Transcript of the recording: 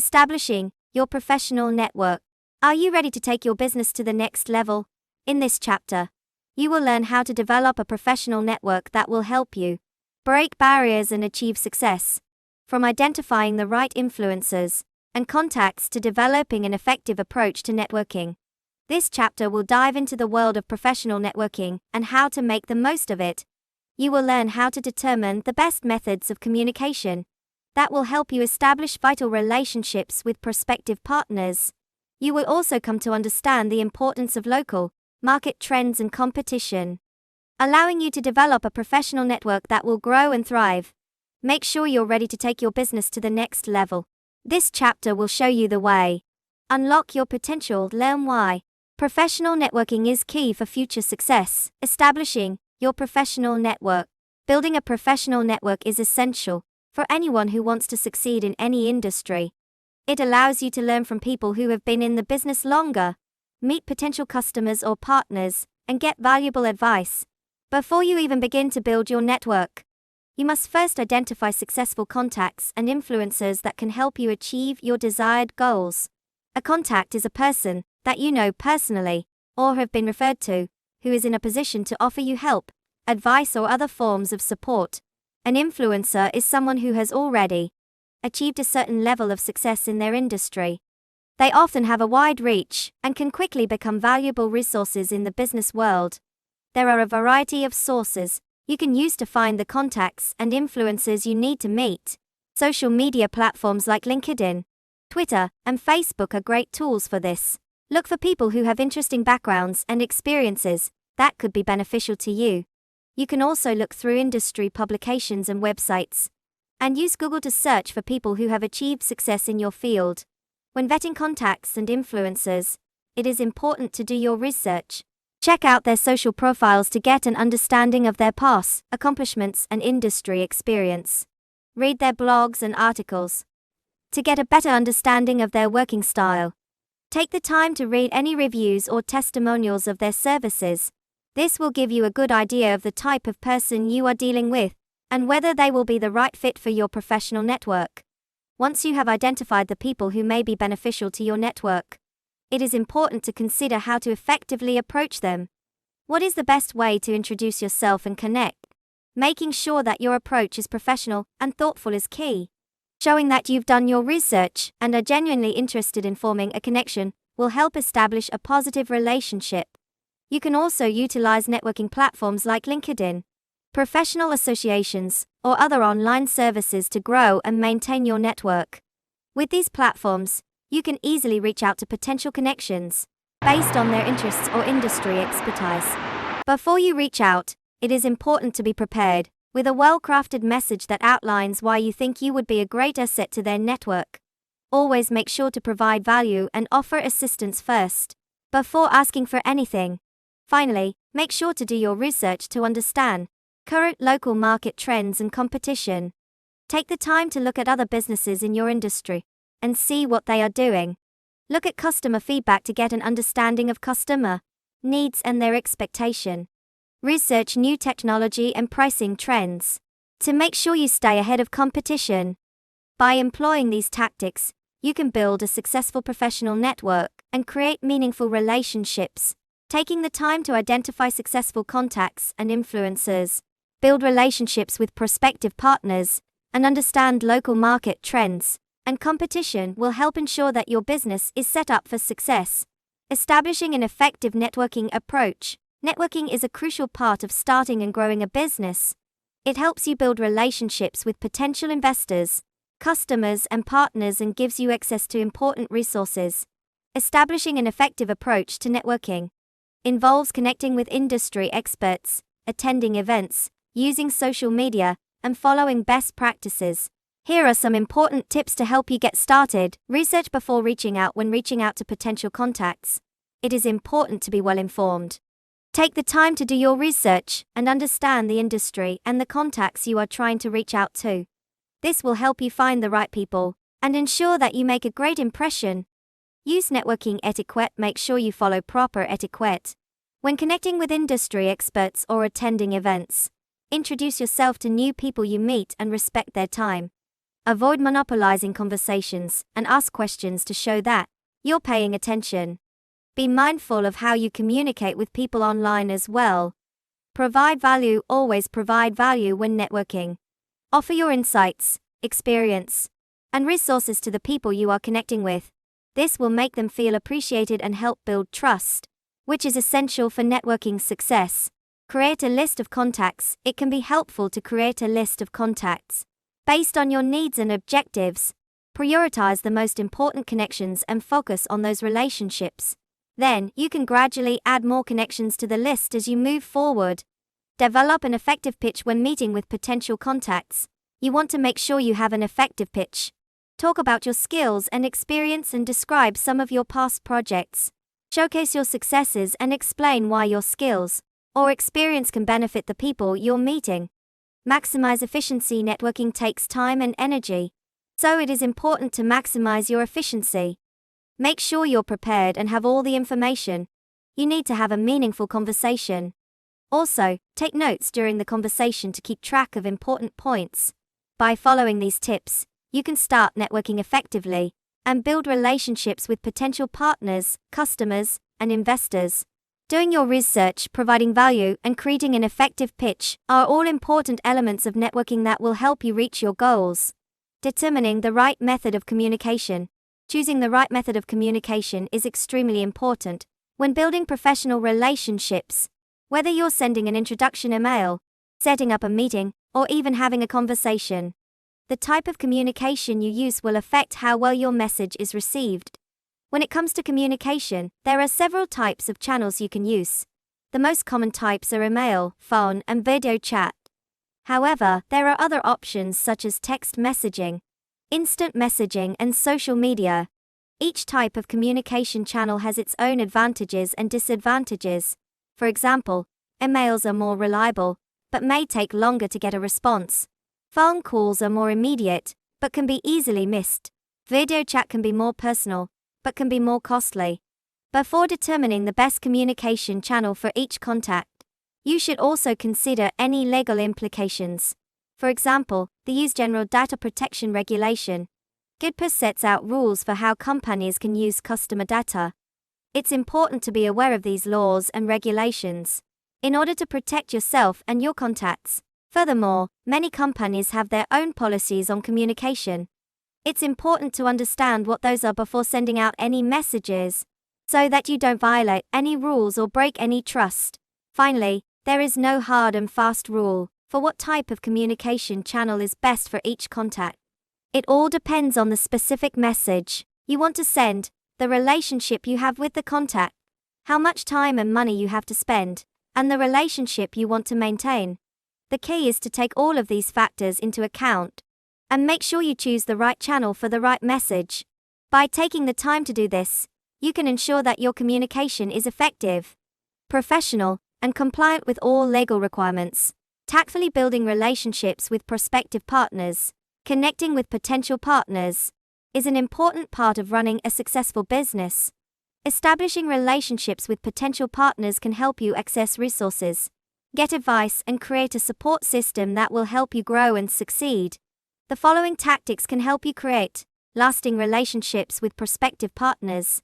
Establishing your professional network. Are you ready to take your business to the next level? In this chapter, you will learn how to develop a professional network that will help you break barriers and achieve success. From identifying the right influencers and contacts to developing an effective approach to networking. This chapter will dive into the world of professional networking and how to make the most of it. You will learn how to determine the best methods of communication that will help you establish vital relationships with prospective partners. You will also come to understand the importance of local market trends and competition, allowing you to develop a professional network that will grow and thrive. Make sure you're ready to take your business to the next level. This chapter will show you the way. Unlock your potential. Learn why professional networking is key for future success. Establishing your professional network. Building a professional network is essential for anyone who wants to succeed in any industry. It allows you to learn from people who have been in the business longer, meet potential customers or partners, and get valuable advice. Before you even begin to build your network, you must first identify successful contacts and influencers that can help you achieve your desired goals. A contact is a person that you know personally, or have been referred to, who is in a position to offer you help, advice, or other forms of support. An influencer is someone who has already achieved a certain level of success in their industry. They often have a wide reach and can quickly become valuable resources in the business world. There are a variety of sources you can use to find the contacts and influencers you need to meet. Social media platforms like LinkedIn, Twitter, and Facebook are great tools for this. Look for people who have interesting backgrounds and experiences that could be beneficial to you. You can also look through industry publications and websites, and use Google to search for people who have achieved success in your field. When vetting contacts and influencers, it is important to do your research. Check out their social profiles to get an understanding of their past accomplishments and industry experience. Read their blogs and articles to get a better understanding of their working style. Take the time to read any reviews or testimonials of their services. This will give you a good idea of the type of person you are dealing with, and whether they will be the right fit for your professional network. Once you have identified the people who may be beneficial to your network, it is important to consider how to effectively approach them. What is the best way to introduce yourself and connect? Making sure that your approach is professional and thoughtful is key. Showing that you've done your research and are genuinely interested in forming a connection will help establish a positive relationship. You can also utilize networking platforms like LinkedIn, professional associations, or other online services to grow and maintain your network. With these platforms, you can easily reach out to potential connections based on their interests or industry expertise. Before you reach out, it is important to be prepared with a well-crafted message that outlines why you think you would be a great asset to their network. Always make sure to provide value and offer assistance first, before asking for anything. Finally, make sure to do your research to understand current local market trends and competition. Take the time to look at other businesses in your industry and see what they are doing. Look at customer feedback to get an understanding of customer needs and their expectation. Research new technology and pricing trends to make sure you stay ahead of competition. By employing these tactics, you can build a successful professional network and create meaningful relationships. Taking the time to identify successful contacts and influencers, build relationships with prospective partners, and understand local market trends and competition will help ensure that your business is set up for success. Establishing an effective networking approach. Networking is a crucial part of starting and growing a business. It helps you build relationships with potential investors, customers, and partners, and gives you access to important resources. Establishing an effective approach to networking involves connecting with industry experts, attending events, using social media, and following best practices. Here are some important tips to help you get started. Research before reaching out. When reaching out to potential contacts, it is important to be well informed. Take the time to do your research and understand the industry and the contacts you are trying to reach out to. This will help you find the right people and ensure that you make a great impression. Use networking etiquette. Make sure you follow proper etiquette when connecting with industry experts or attending events. Introduce yourself to new people you meet and respect their time. Avoid monopolizing conversations and ask questions to show that you're paying attention. Be mindful of how you communicate with people online as well. Provide value. Always provide value when networking. Offer your insights, experience, and resources to the people you are connecting with. This will make them feel appreciated and help build trust, which is essential for networking success. Create a list of contacts. It can be helpful to create a list of contacts based on your needs and objectives. Prioritize the most important connections and focus on those relationships. Then, you can gradually add more connections to the list as you move forward. Develop an effective pitch when meeting with potential contacts. You want to make sure you have an effective pitch. Talk about your skills and experience and describe some of your past projects. Showcase your successes and explain why your skills or experience can benefit the people you're meeting. Maximize efficiency. Networking takes time and energy, so it is important to maximize your efficiency. Make sure you're prepared and have all the information you need to have a meaningful conversation. Also, take notes during the conversation to keep track of important points. By following these tips, you can start networking effectively and build relationships with potential partners, customers, and investors. Doing your research, providing value, and creating an effective pitch are all important elements of networking that will help you reach your goals. Determining the right method of communication. Choosing the right method of communication is extremely important when building professional relationships. Whether you're sending an introduction email, setting up a meeting, or even having a conversation, the type of communication you use will affect how well your message is received. When it comes to communication, there are several types of channels you can use. The most common types are email, phone, and video chat. However, there are other options such as text messaging, instant messaging, and social media. Each type of communication channel has its own advantages and disadvantages. For example, emails are more reliable, but may take longer to get a response. Phone calls are more immediate, but can be easily missed. Video chat can be more personal, but can be more costly. Before determining the best communication channel for each contact, you should also consider any legal implications. For example, the U.S. General Data Protection Regulation, GDPR, sets out rules for how companies can use customer data. It's important to be aware of these laws and regulations in order to protect yourself and your contacts. Furthermore, many companies have their own policies on communication. It's important to understand what those are before sending out any messages, so that you don't violate any rules or break any trust. Finally, there is no hard and fast rule for what type of communication channel is best for each contact. It all depends on the specific message you want to send, the relationship you have with the contact, how much time and money you have to spend, and the relationship you want to maintain. The key is to take all of these factors into account and make sure you choose the right channel for the right message. By taking the time to do this, you can ensure that your communication is effective, professional, and compliant with all legal requirements. Tactfully building relationships with prospective partners, connecting with potential partners, is an important part of running a successful business. Establishing relationships with potential partners can help you access resources, get advice, and create a support system that will help you grow and succeed. The following tactics can help you create lasting relationships with prospective partners.